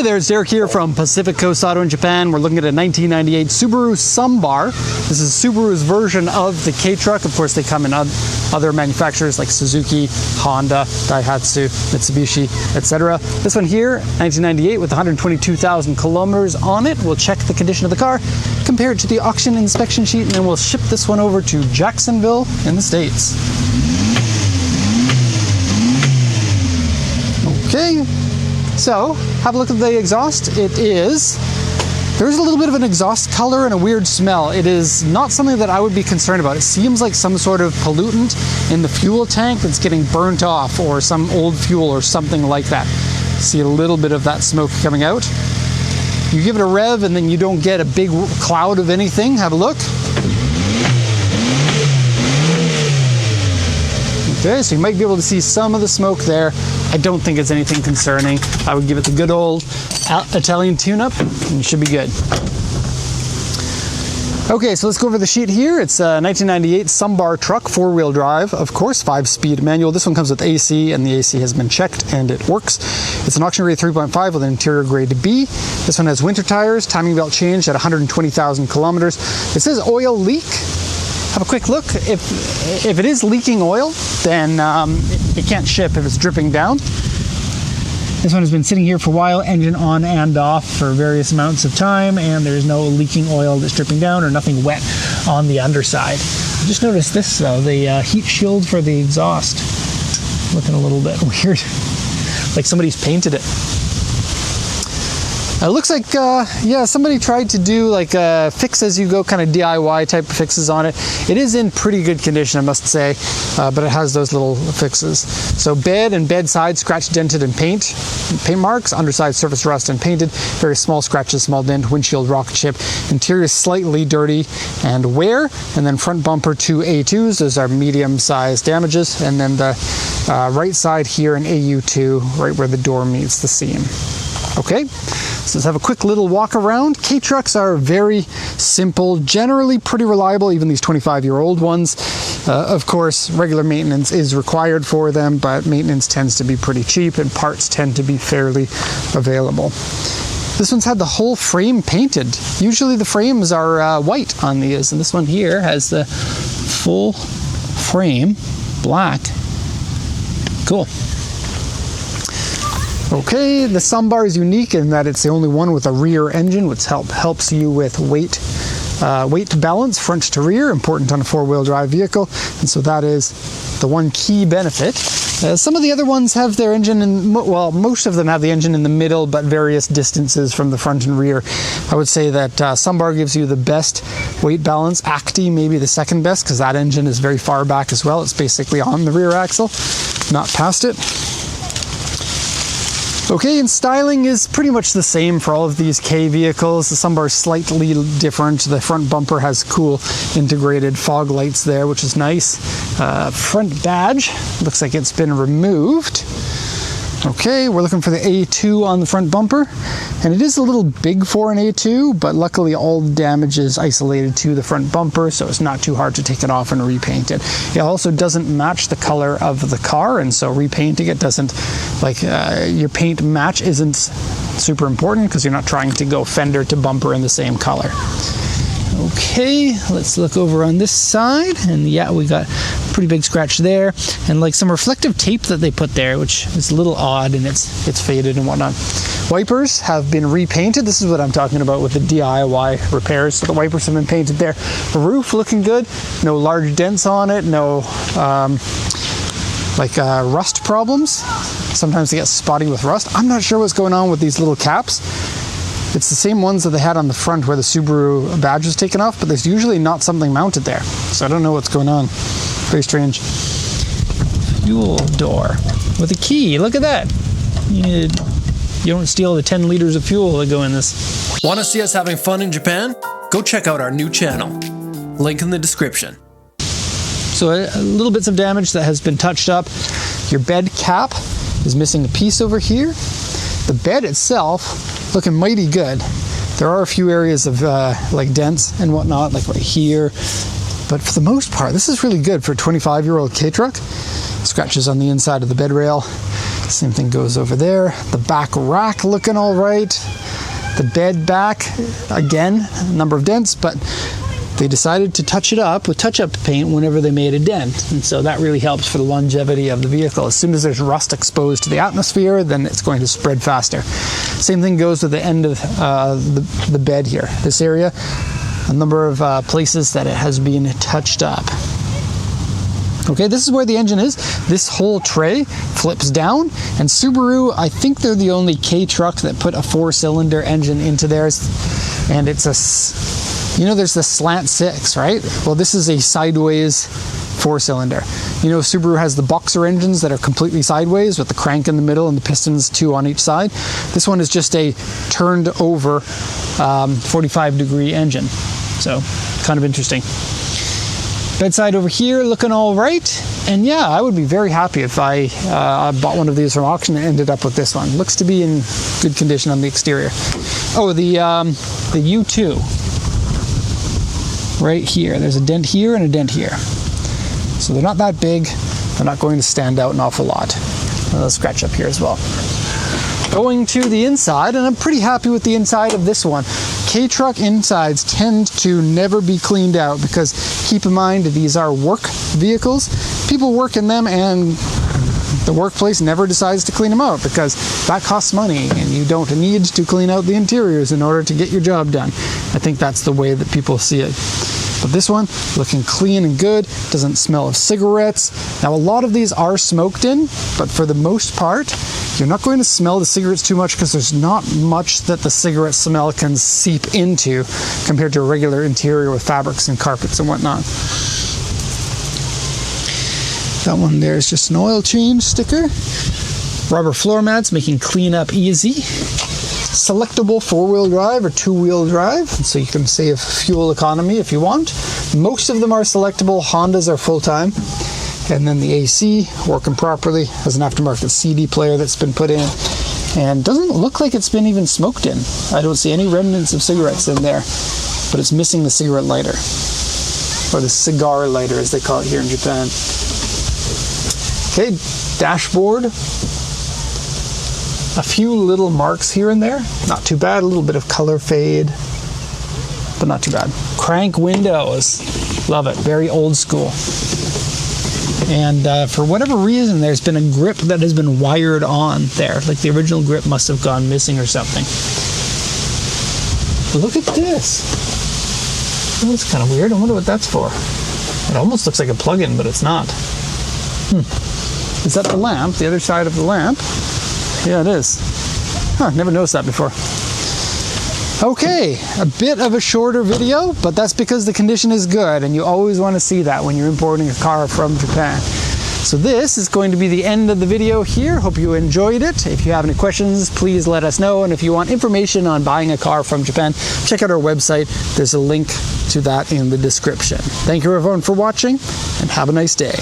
Hey there, it's Derek here from Pacific Coast Auto in Japan. We're looking at a 1998 Subaru Sambar. This is Subaru's version of the K-Truck. Of course, they come in other manufacturers like Suzuki, Honda, Daihatsu, Mitsubishi, etc. This one here, 1998 with 122,000 kilometers on it. We'll check the condition of the car, compare it to the auction inspection sheet, and then we'll ship this one over to Jacksonville in the States. Okay. So, have a look at the exhaust. There's a little bit of an exhaust color and a weird smell. It is not something that I would be concerned about. It seems like some sort of pollutant in the fuel tank that's getting burnt off, or some old fuel or something like that. See a little bit of that smoke coming out. You give it a rev and then you don't get a big cloud of anything. Have a look. Okay, so you might be able to see some of the smoke there. I don't think it's anything concerning. I would give it the good old Italian tune-up and you should be good. Okay, so let's go over the sheet here. It's a 1998 Sambar truck, four-wheel drive, of course, 5-speed manual. This one comes with AC, and the AC has been checked and it works. It's an auction grade 3.5 with an interior grade B. This one has winter tires, timing belt changed at 120,000 kilometers. It says oil leak. Have a quick look. If it is leaking oil, then it can't ship if it's dripping down. This one has been sitting here for a while, engine on and off for various amounts of time, and there's no leaking oil that's dripping down or nothing wet on the underside. I just noticed this though, the heat shield for the exhaust, looking a little bit weird, like somebody's painted it. It looks like, yeah, somebody tried to do like a fix-as-you-go kind of DIY type of fixes on it. It is in pretty good condition, I must say, but it has those little fixes. So bed and bed side scratched, dented, and paint marks. Underside surface rust and painted. Very small scratches, small dent, windshield rock chip. Interior slightly dirty and wear. And then front bumper 2 A2s. Those are medium-sized damages. And then the right side here an AU2, right where the door meets the seam. Okay, so let's have a quick little walk around. K-Trucks are very simple, generally pretty reliable, even these 25-year-old ones. Of course, regular maintenance is required for them, but maintenance tends to be pretty cheap and parts tend to be fairly available. This one's had the whole frame painted. Usually the frames are white on these, and this one here has the full frame black. Cool. Okay, the Sambar is unique in that it's the only one with a rear engine, which helps you with weight balance, front to rear, important on a four-wheel drive vehicle, and so that is the one key benefit. Some of the other ones have their engine in, well, most of them have the engine in the middle, but various distances from the front and rear. I would say that Sambar gives you the best weight balance. Acti maybe the second best, because that engine is very far back as well. It's basically on the rear axle, not past it. Okay, and styling is pretty much the same for all of these K vehicles. The Sambar is slightly different. The front bumper has cool integrated fog lights there, which is nice. Front badge looks like it's been removed. Okay, we're looking for the A2 on the front bumper, and it is a little big for an A2, but luckily all the damage is isolated to the front bumper, so it's not too hard to take it off and repaint it. It also doesn't match the color of the car, and so repainting it doesn't, like your paint match isn't super important because you're not trying to go fender to bumper in the same color. Okay, let's look over on this side, and yeah, we got a pretty big scratch there, and like some reflective tape that they put there, which is a little odd, and it's faded and whatnot. Wipers have been repainted. This is what I'm talking about with the DIY repairs. So the wipers have been painted there. The roof looking good, no large dents on it, no rust problems. Sometimes they get spotty with rust. I'm not sure what's going on with these little caps. It's the same ones that they had on the front where the Subaru badge was taken off, but there's usually not something mounted there. So I don't know what's going on. Very strange. Fuel door with a key. Look at that. You don't steal the 10 liters of fuel that go in this. Want to see us having fun in Japan? Go check out our new channel. Link in the description. So a little bits of damage that has been touched up. Your bed cap is missing a piece over here. The bed itself looking mighty good. There are a few areas of like dents and whatnot, like right here, but for the most part, this is really good for a 25-year-old K-Truck. Scratches on the inside of the bed rail. Same thing goes over there. The back rack looking all right. The bed back, again, a number of dents, but they decided to touch it up with touch-up paint whenever they made a dent. And so that really helps for the longevity of the vehicle. As soon as there's rust exposed to the atmosphere, then it's going to spread faster. Same thing goes with the end of the bed here. This area, a number of places that it has been touched up. Okay, this is where the engine is. This whole tray flips down, and Subaru, I think they're the only K truck that put a 4-cylinder engine into theirs, and it's a, you know, there's the slant 6, right? Well, this is a sideways 4-cylinder. You know, Subaru has the boxer engines that are completely sideways with the crank in the middle and the pistons 2 on each side. This one is just a turned over 45-degree engine. So, kind of interesting. Bedside over here looking all right, and yeah, I would be very happy if I bought one of these from auction and ended up with this one. Looks to be in good condition on the exterior. Oh, the U2 right here. There's a dent here and a dent here, so they're not that big. They're not going to stand out an awful lot. I'll scratch up here as well. Going to the inside, and I'm pretty happy with the inside of this one. K-truck insides tend to never be cleaned out because, keep in mind, these are work vehicles. People work in them and the workplace never decides to clean them out because that costs money and you don't need to clean out the interiors in order to get your job done. I think that's the way that people see it. But this one, looking clean and good, doesn't smell of cigarettes. Now, a lot of these are smoked in, but for the most part, you're not going to smell the cigarettes too much because there's not much that the cigarette smell can seep into compared to a regular interior with fabrics and carpets and whatnot. That one there is just an oil change sticker. Rubber floor mats making cleanup easy. Selectable 4-wheel drive or 2-wheel drive, so you can save fuel economy if you want. Most of them are selectable. Hondas are full-time. And then the AC working properly, has an aftermarket CD player that's been put in, and doesn't look like it's been even smoked in. I don't see any remnants of cigarettes in there, but it's missing the cigarette lighter, or the cigar lighter as they call it here in Japan. Okay, dashboard. A few little marks here and there, not too bad. A little bit of color fade, but not too bad. Crank windows, love it, very old school. And for whatever reason, there's been a grip that has been wired on there. Like the original grip must have gone missing or something. Look at this. Oh, that's kind of weird. I wonder what that's for. It almost looks like a plug-in, but it's not. Is that the lamp? The other side of the lamp? Yeah, it is. Huh, never noticed that before. Okay, a bit of a shorter video, but that's because the condition is good, and you always want to see that when you're importing a car from Japan. So this is going to be the end of the video here. Hope you enjoyed it. If you have any questions, please let us know. And if you want information on buying a car from Japan, check out our website. There's a link to that in the description. Thank you everyone for watching, and have a nice day.